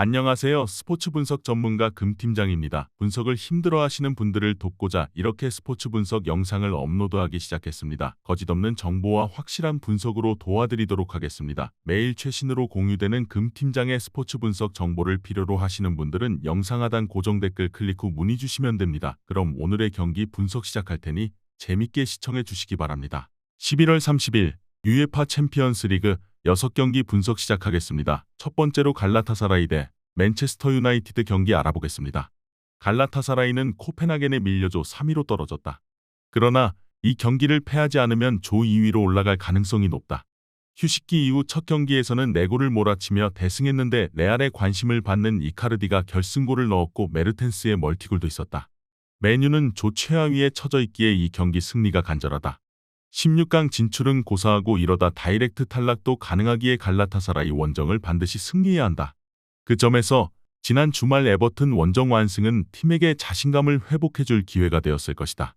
안녕하세요. 스포츠 분석 전문가 금팀장입니다. 분석을 힘들어하시는 분들을 돕고자 이렇게 스포츠 분석 영상을 업로드하기 시작했습니다. 거짓없는 정보와 확실한 분석으로 도와드리도록 하겠습니다. 매일 최신으로 공유되는 금팀장의 스포츠 분석 정보를 필요로 하시는 분들은 영상 하단 고정 댓글 클릭 후 문의 주시면 됩니다. 그럼 오늘의 경기 분석 시작할 테니 재밌게 시청해 주시기 바랍니다. 11월 30일 UEFA 챔피언스 리그 6경기 분석 시작하겠습니다. 첫 번째로 갈라타사라이 대 맨체스터 유나이티드 경기 알아보겠습니다. 갈라타사라이는 코펜하겐에 밀려줘 3위로 떨어졌다. 그러나 이 경기를 패하지 않으면 조 2위로 올라갈 가능성이 높다. 휴식기 이후 첫 경기에서는 4골을 몰아치며 대승했는데 레알의 관심을 받는 이카르디가 결승골을 넣었고 메르텐스의 멀티골도 있었다. 맨유는 조 최하위에 처져 있기에 이 경기 승리가 간절하다. 16강 진출은 고사하고 이러다 다이렉트 탈락도 가능하기에 갈라타사라이 원정을 반드시 승리해야 한다. 그 점에서 지난 주말 에버튼 원정 완승은 팀에게 자신감을 회복해줄 기회가 되었을 것이다.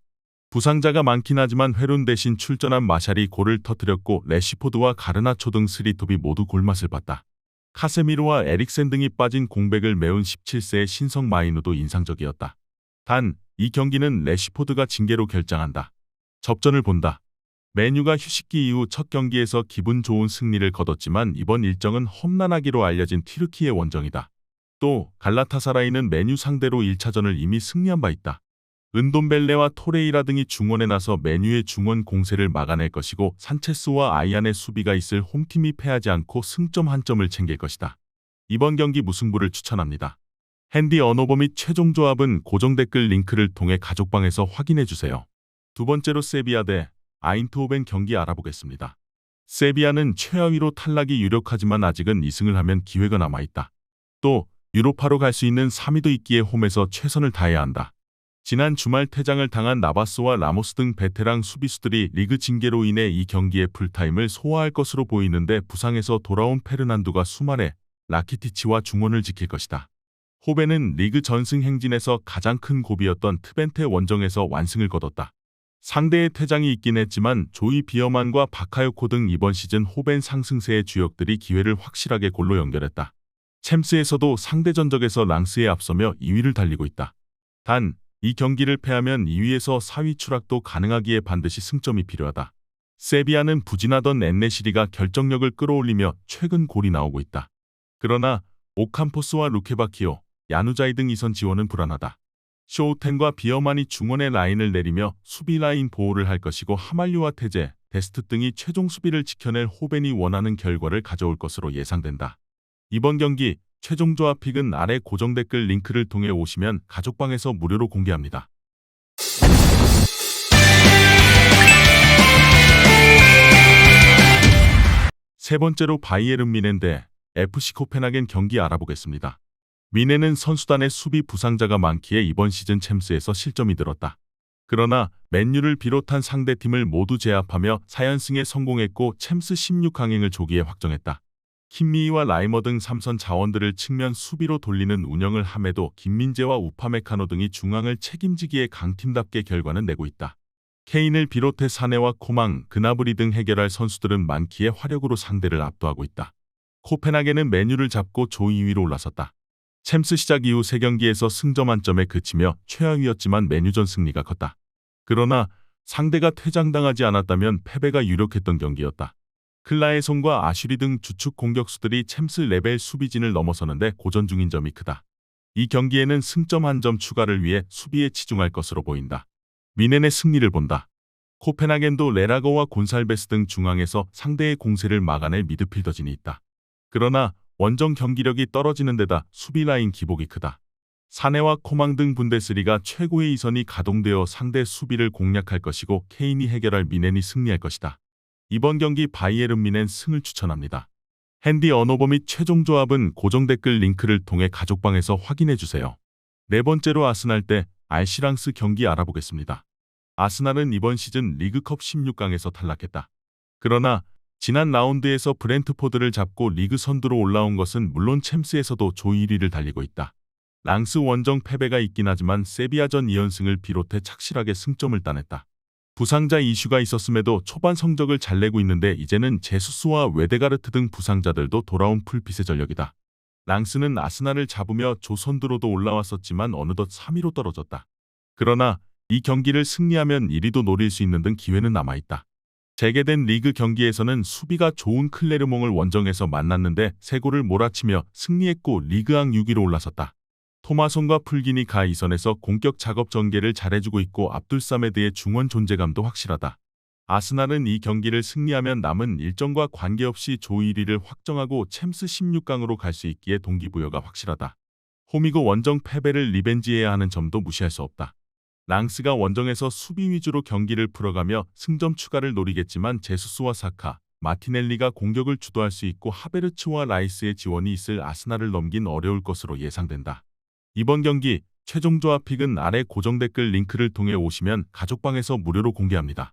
부상자가 많긴 하지만 회룬 대신 출전한 마샬이 골을 터뜨렸고 레시포드와 가르나초 등 스리톱이 모두 골맛을 봤다. 카세미로와 에릭센 등이 빠진 공백을 메운 17세의 신성 마이누도 인상적이었다. 단, 이 경기는 레시포드가 징계로 결장한다. 접전을 본다. 맨유가 휴식기 이후 첫 경기에서 기분 좋은 승리를 거뒀지만 이번 일정은 험난하기로 알려진 튀르키예 원정이다. 또 갈라타사라이는 맨유 상대로 1차전을 이미 승리한 바 있다. 은돔벨레와 토레이라 등이 중원에 나서 맨유의 중원 공세를 막아낼 것이고 산체스와 아이안의 수비가 있을 홈팀이 패하지 않고 승점 한 점을 챙길 것이다. 이번 경기 무승부를 추천합니다. 핸디 언어버 및 최종 조합은 고정 댓글 링크를 통해 가족방에서 확인해주세요. 두 번째로 세비야 대 아인트호벤 경기 알아보겠습니다. 세비야는 최하위로 탈락이 유력하지만 아직은 2승을 하면 기회가 남아있다. 또 유로파로 갈 수 있는 3위도 있기에 홈에서 최선을 다해야 한다. 지난 주말 퇴장을 당한 나바스와 라모스 등 베테랑 수비수들이 리그 징계로 인해 이 경기의 풀타임을 소화할 것으로 보이는데 부상에서 돌아온 페르난두가 수말에 라키티치와 중원을 지킬 것이다. 호벤은 리그 전승 행진에서 가장 큰 고비였던 트벤테 원정에서 완승을 거뒀다. 상대의 퇴장이 있긴 했지만 조이 비어만과 바카요코 등 이번 시즌 호벤 상승세의 주역들이 기회를 확실하게 골로 연결했다. 챔스에서도 상대 전적에서 랑스에 앞서며 2위를 달리고 있다. 단, 이 경기를 패하면 2위에서 4위 추락도 가능하기에 반드시 승점이 필요하다. 세비야는 부진하던 엔네시리가 결정력을 끌어올리며 최근 골이 나오고 있다. 그러나 오캄포스와 루케바키오, 야누자이 등 이선 지원은 불안하다. 쇼우텐과 비어만이 중원의 라인을 내리며 수비 라인 보호를 할 것이고 하말류와 테제, 데스트 등이 최종 수비를 지켜낼 호벤이 원하는 결과를 가져올 것으로 예상된다. 이번 경기 최종 조합 픽은 아래 고정 댓글 링크를 통해 오시면 가족방에서 무료로 공개합니다. 세 번째로 바이에른 뮌헨 대 FC 코펜하겐 경기 알아보겠습니다. 뮌헨은 선수단의 수비 부상자가 많기에 이번 시즌 챔스에서 실점이 늘었다. 그러나 맨유를 비롯한 상대팀을 모두 제압하며 4연승에 성공했고 챔스 16강행을 조기에 확정했다. 킴미히와 라이머 등 3선 자원들을 측면 수비로 돌리는 운영을 함에도 김민재와 우파메카노 등이 중앙을 책임지기에 강팀답게 결과는 내고 있다. 케인을 비롯해 사네와 코망, 그나브리 등 해결할 선수들은 많기에 화력으로 상대를 압도하고 있다. 코펜하겐은 맨유를 잡고 조 2위로 올라섰다. 챔스 시작 이후 3경기에서 승점 한 점에 그치며 최하위였지만 맨유전 승리가 컸다. 그러나 상대가 퇴장당하지 않았다면 패배가 유력했던 경기였다. 클라에송과 아슈리 등 주축 공격수들이 챔스 레벨 수비진을 넘어서는데 고전 중인 점이 크다. 이 경기에는 승점 한 점 추가를 위해 수비에 치중할 것으로 보인다. 뮌헨의 승리를 본다. 코펜하겐도 레라거와 곤살베스 등 중앙에서 상대의 공세를 막아낼 미드필더진이 있다. 그러나 원정 경기력이 떨어지는 데다 수비 라인 기복이 크다. 사네와 코망 등 분데스리가 최고의 이선이 가동되어 상대 수비를 공략할 것이고 케인이 해결할 뮌헨이 승리할 것이다. 이번 경기 바이에른 뮌헨 승을 추천합니다. 핸디 언어버 및 최종 조합은 고정 댓글 링크를 통해 가족방에서 확인해주세요. 네 번째로 아스날 대 알시랑스 경기 알아보겠습니다. 아스날은 이번 시즌 리그컵 16강에서 탈락했다. 그러나 지난 라운드에서 브렌트포드를 잡고 리그 선두로 올라온 것은 물론 챔스에서도 조 1위를 달리고 있다. 랑스 원정 패배가 있긴 하지만 세비야전 2연승을 비롯해 착실하게 승점을 따냈다. 부상자 이슈가 있었음에도 초반 성적을 잘 내고 있는데 이제는 제수스와 웨데가르트 등 부상자들도 돌아온 풀빛의 전력이다. 랑스는 아스날을 잡으며 조선드로도 올라왔었지만 어느덧 3위로 떨어졌다. 그러나 이 경기를 승리하면 1위도 노릴 수 있는 등 기회는 남아있다. 재개된 리그 경기에서는 수비가 좋은 클레르몽을 원정에서 만났는데 3골을 몰아치며 승리했고 리그앙 6위로 올라섰다. 토마손과 풀기니 가 이선에서 공격 작업 전개를 잘해주고 있고 압둘사메드의 중원 존재감도 확실하다. 아스날은 이 경기를 승리하면 남은 일정과 관계없이 조 1위를 확정하고 챔스 16강으로 갈 수 있기에 동기부여가 확실하다. 홈이고 원정 패배를 리벤지해야 하는 점도 무시할 수 없다. 랑스가 원정에서 수비 위주로 경기를 풀어가며 승점 추가를 노리겠지만 제수스와 사카, 마티넬리가 공격을 주도할 수 있고 하베르츠와 라이스의 지원이 있을 아스날을 넘긴 어려울 것으로 예상된다. 이번 경기 최종 조합 픽은 아래 고정 댓글 링크를 통해 오시면 가족방에서 무료로 공개합니다.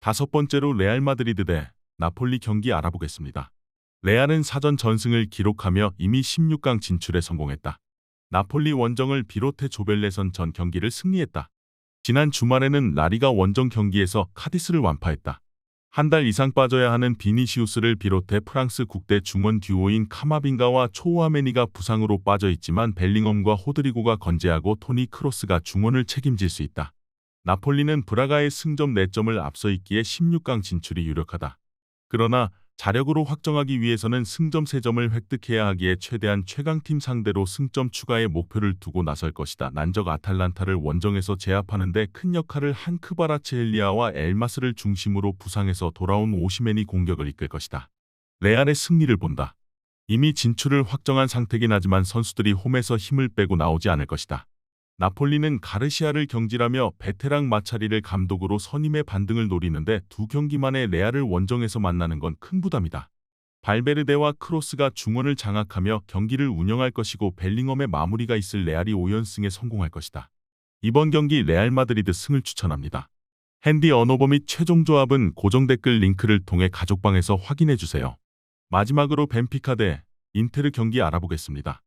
다섯 번째로 레알 마드리드 대 나폴리 경기 알아보겠습니다. 레알은 사전 전승을 기록하며 이미 16강 진출에 성공했다. 나폴리 원정을 비롯해 조별예선 전 경기를 승리했다. 지난 주말에는 라리가 원정 경기에서 카디스를 완파했다. 한 달 이상 빠져야 하는 비니시우스를 비롯해 프랑스 국대 중원 듀오인 카마빙가와 초우아메니가 부상으로 빠져있지만 벨링엄과 호드리고가 건재하고 토니 크로스가 중원을 책임질 수 있다. 나폴리는 브라가의 승점 4점을 앞서 있기에 16강 진출이 유력하다. 그러나 자력으로 확정하기 위해서는 승점 3점을 획득해야 하기에 최대한 최강팀 상대로 승점 추가의 목표를 두고 나설 것이다. 난적 아탈란타를 원정에서 제압하는 데 큰 역할을 한 크바라츠헬리아와 엘마스를 중심으로 부상해서 돌아온 오시멘이 공격을 이끌 것이다. 레알의 승리를 본다. 이미 진출을 확정한 상태긴 하지만 선수들이 홈에서 힘을 빼고 나오지 않을 것이다. 나폴리는 가르시아를 경질하며 베테랑 마차리를 감독으로 선임의 반등을 노리는데 두 경기 만에 레알을 원정에서 만나는 건 큰 부담이다. 발베르데와 크로스가 중원을 장악하며 경기를 운영할 것이고 벨링엄의 마무리가 있을 레알이 5연승에 성공할 것이다. 이번 경기 레알 마드리드 승을 추천합니다. 핸디 언어버 및 최종 조합은 고정 댓글 링크를 통해 가족방에서 확인해주세요. 마지막으로 벤피카 대 인테르 경기 알아보겠습니다.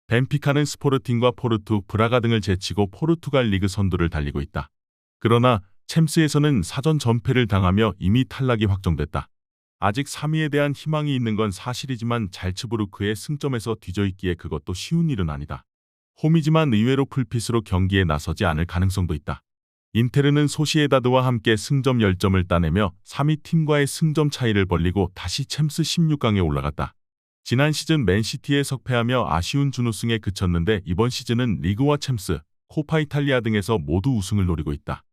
벤피카는 스포르팅과 포르투, 브라가 등을 제치고 포르투갈 리그 선두를 달리고 있다. 그러나 챔스에서는 사전 전패를 당하며 이미 탈락이 확정됐다. 아직 3위에 대한 희망이 있는 건 사실이지만 잘츠부르크의 승점에서 뒤져있기에 그것도 쉬운 일은 아니다. 홈이지만 의외로 풀핏으로 경기에 나서지 않을 가능성도 있다. 인테르는 소시에다드와 함께 승점 10점을 따내며 3위 팀과의 승점 차이를 벌리고 다시 챔스 16강에 올라갔다. 지난 시즌 맨시티에 석패하며 아쉬운 준우승에 그쳤는데 이번 시즌은 리그와 챔스, 코파 이탈리아 등에서 모두 우승을 노리고 있다.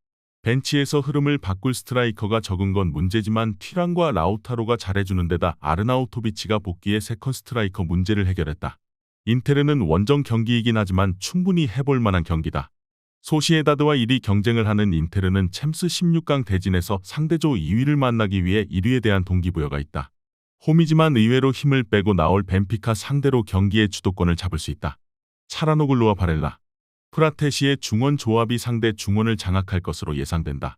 벤치에서 흐름을 바꿀 스트라이커가 적은 건 문제지만 튀랑과 라우타로가 잘해주는 데다 아르나우토비치가 복귀해 세컨 스트라이커 문제를 해결했다. 인테르는 원정 경기이긴 하지만 충분히 해볼 만한 경기다. 소시에다드와 1위 경쟁을 하는 인테르는 챔스 16강 대진에서 상대조 2위를 만나기 위해 1위에 대한 동기부여가 있다. 홈이지만 의외로 힘을 빼고 나올 벤피카 상대로 경기의 주도권을 잡을 수 있다. 차라노글루와 바렐라, 프라테시의 중원 조합이 상대 중원을 장악할 것으로 예상된다.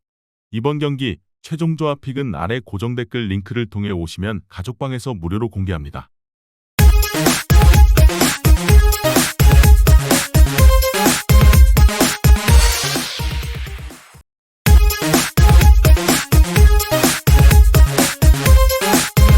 이번 경기 최종 조합 픽은 아래 고정 댓글 링크를 통해 오시면 가족방에서 무료로 공개합니다.